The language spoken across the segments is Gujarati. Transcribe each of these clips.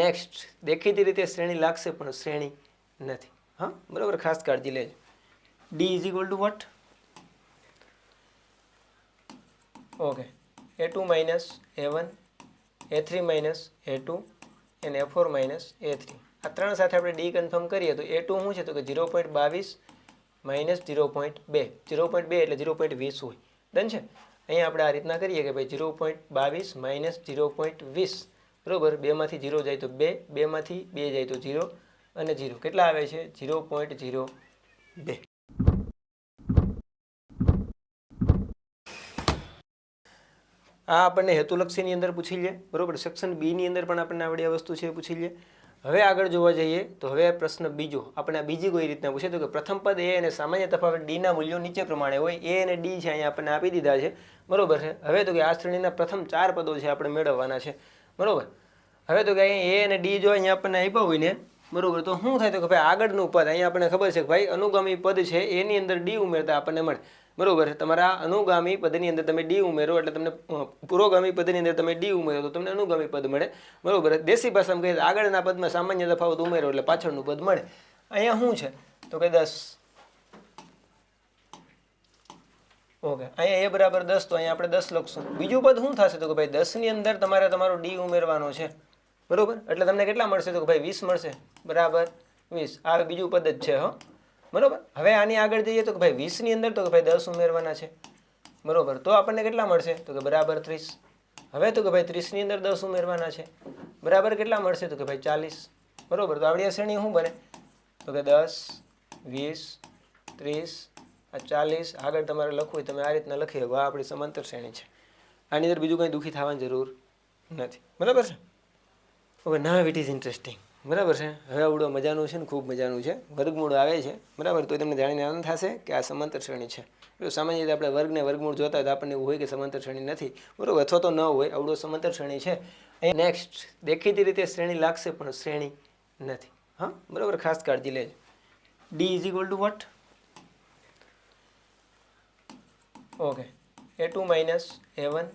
નેક્સ્ટ, દેખીતી રીતે શ્રેણી લાગશે પણ શ્રેણી નથી. હા, બરાબર, ખાસ કાળજી લેજો. D is equal to what? Okay, A2 minus A1, A3 minus A2 અને A4 માઇનસ A3. આ ત્રણ સાથે આપણે ડી કન્ફર્મ કરીએ તો A2 શું છે તો કે 0.22 માઇનસ 0.2. 0.2 એટલે 0.20 હોય. ડન છે. અહીંયા આપણે આ રીતના કરીએ કે ભાઈ 0.22 માઇનસ 0.20 બરાબર. 2માંથી 0 જાય તો 2, 2માંથી 2 જાય તો 0 અને 0 કેટલા આવે છે? 0.02. આ આપણને હેતુલક્ષીની અંદર પૂછી લે, બરાબર. સેક્શન બીની અંદર પણ આપણને આવડી આ વસ્તુ છે એ પૂછી લે. હવે આગળ જોવા જઈએ તો હવે પ્રશ્ન બીજો આપણે આ બીજી કોઈ રીતના પૂછે તો કે પ્રથમ પદ એ અને સામાન્ય તફાવત ડીના મૂલ્યો નીચે પ્રમાણે હોય. એ અને ડી છે અહીંયા આપણને આપી દીધા છે, બરાબર છે. હવે તો કે આ શ્રેણીના પ્રથમ 4 પદો છે આપણે મેળવવાના છે, બરાબર. હવે તો કે અહીંયા એ અને ડી જો અહીંયા આપણને આપ્યા હોય ને, બરાબર, તો શું થાય તો કે ભાઈ આગળનું પદ અહીંયા આપણને ખબર છે કે ભાઈ અનુગામી પદ છે એની અંદર ડી ઉમેરતા આપણને મળે, બરાબર. તમારા અનુગામી પદની અંદર તમે ડી ઉમેરો એટલે તમને પુરોગામી પદની અંદર તમે ડી ઉમેરો તો તમને અનુગામી પદ મળે, બરાબર. દેશી ભાષામાં કહીએ આગળના પદમાં સામાન્ય તફાવત ઉમેરો એટલે પાછળનું પદ મળે. અહીંયા શું છે તો કે 10. ઓકે, અહીંયા એ બરાબર 10 તો અહીંયા આપણે 10 લખશું. બીજું પદ શું થશે તો કે ભાઈ 10 ની અંદર તમારે તમારો ડી ઉમેરવાનો છે, બરાબર. એટલે તમને કેટલા મળશે તો કે ભાઈ 20 મળશે, બરાબર 20. આ બીજું પદ જ છે, હો, બરાબર. હવે આની આગળ જઈએ તો કે ભાઈ 20 ની અંદર તો કે ભાઈ 10 ઉમેરવાના છે, બરાબર. તો આપણને કેટલા મળશે તો કે બરાબર 30. હવે તો કે ભાઈ 30 ની અંદર 10 ઉમેરવાના છે, બરાબર કેટલા મળશે તો કે ભાઈ 40, બરાબર. તો આવડી શ્રેણી શું બને તો કે 10, 20, 30, 40. આગળ તમારે લખવું હોય તમે આ રીતના લખી શકો. આ આપણી સમાંતર શ્રેણી છે. આની અંદર બીજું કંઈ દુઃખી થવાની જરૂર નથી, બરાબર છે. Okay, now it is interesting, બરાબર છે. હવે આવડો મજાનું છે ને ખૂબ મજાનું છે. વર્ગમૂળ આવે છે, બરાબર. તો તમને જાણીને આનંદ થશે કે આ સમાંતર શ્રેણી છે. સામાન્ય રીતે આપણે વર્ગને વર્ગમૂળ જોતા હોય તો આપણને એવું હોય કે સમાંતર શ્રેણી નથી, બરાબર, અથવા તો ન હોય. આવડો સમાંતર શ્રેણી છે. અહીંયા નેક્સ્ટ, દેખીતી રીતે શ્રેણી લાગશે પણ શ્રેણી નથી. હા, બરાબર, ખાસ કાળજી લેજો. D is equal to what? Okay, A2 minus A1,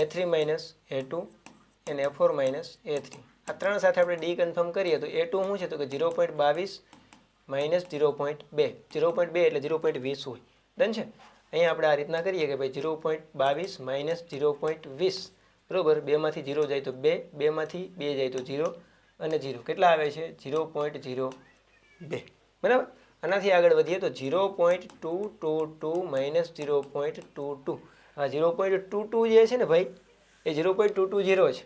A3 minus A2 અને A4 માઇનસ A3. આ ત્રણ સાથે આપણે ડી કન્ફર્મ કરીએ તો A2 શું છે તો કે 0.22 માઇનસ 0.2. 0.2 એટલે 0.20 હોય. ડન છે. અહીંયા આપણે આ રીતના કરીએ કે ભાઈ 0.22 માઇનસ 0.20 બરાબર. 2માંથી 0 જાય તો 2, 2માંથી 2 જાય તો 0 અને 0 કેટલા આવે છે? 0.02, બરાબર. આનાથી આગળ વધીએ તો 0.222 માઇનસ 0.22. આ 0.22 જે છે ને ભાઈ એ 0.220 છે,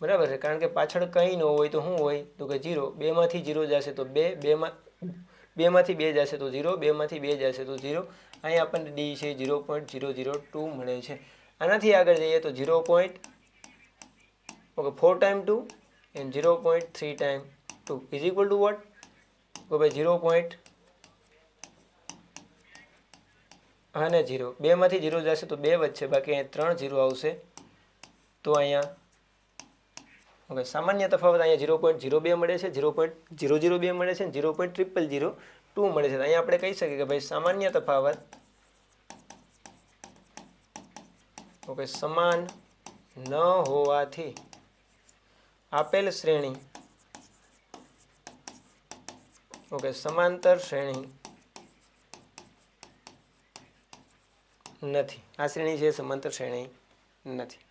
બરાબર છે. કારણ કે પાછળ કંઈ ન હોય તો શું હોય તો કે 0. 2માંથી 0 જશે તો 2, 2માંથી 2 જશે તો 0, 2માંથી 2 જશે તો 0. અહીંયા આપણને ડી છે 0.002 મળે છે. આનાથી આગળ જઈએ તો 4 time 2 and 0.3 time 2 is equal to what તો ભાઈ 0. અને 0. 2માંથી 0 જશે તો 2 વધશે, બાકી અહીંયા 3 0 આવશે. તો અહીંયા ઓકે, સામાન્ય તફાવત અહીંયા 0.02 મળે છે, 0.002 મળે છે, 0.00002 મળે છે. અહીંયા આપણે કહી શકીએ કે ભાઈ સામાન્ય તફાવત ઓકે સમાન ન હોવાથી આપેલ શ્રેણી ઓકે સમાંતર શ્રેણી નથી. આ શ્રેણી છે સમાંતર શ્રેણી નથી.